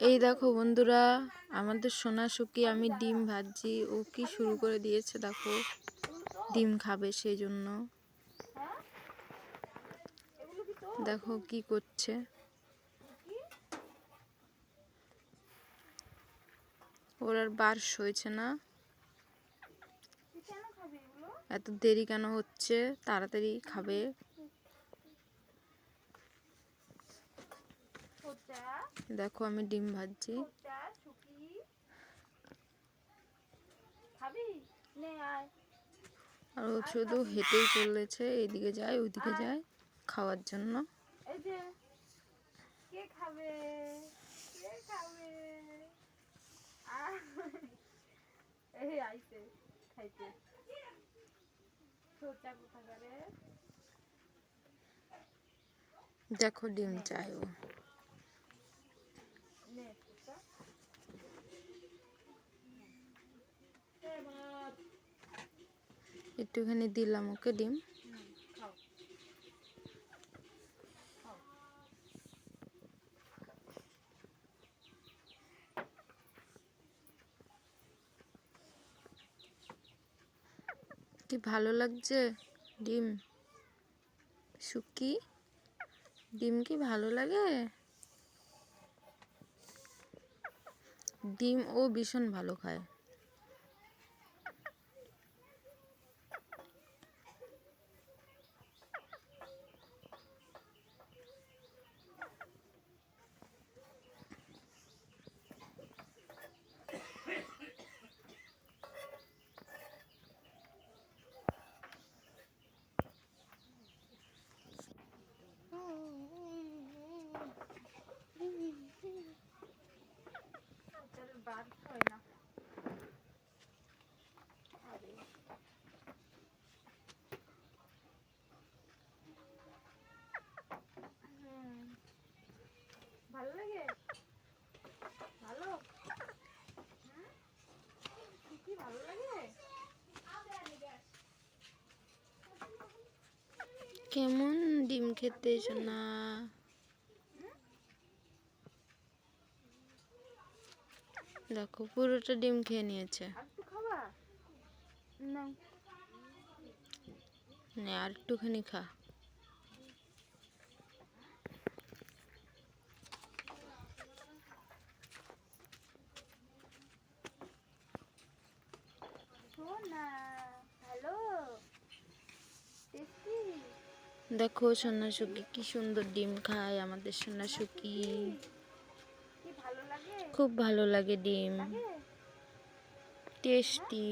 এই দেখো বন্ধুরা, আমাদের সোনা শুকি আমি ডিম ভাজছি, ও কি শুরু করে দিয়েছে দেখো। ডিম খাবে সেই জন্য দেখো কি করছে। ওর আর বার্স হয়েছে না, এত দেরি কেন হচ্ছে, তাড়াতাড়ি খাবে। দেখো আমি ডিম ভাজছি। আর ও শুধু হেঁটেই চলেছে, এইদিকে যায় ওইদিকে যায় খাওয়ার জন্য। দেখো ডিম চাই ও। একটুখানি দিলাম ওকে ডিম। কি ভালো লাগছে ডিম শুকি, ডিম কি ভালো লাগে? ডিম ও ভীষণ ভালো খায়। ভালো লাগে, ভালো কি ভালো লাগে। কেমন ডিম খেতে না, দেখো পুরোটা ডিম খেয়ে নিয়েছে। আর একটুখানি খা। দেখো সোনা শুকি কি সুন্দর ডিম খায়, আমাদের সোনা শুকি খুব ভালো লাগে ডিম, টেস্টি।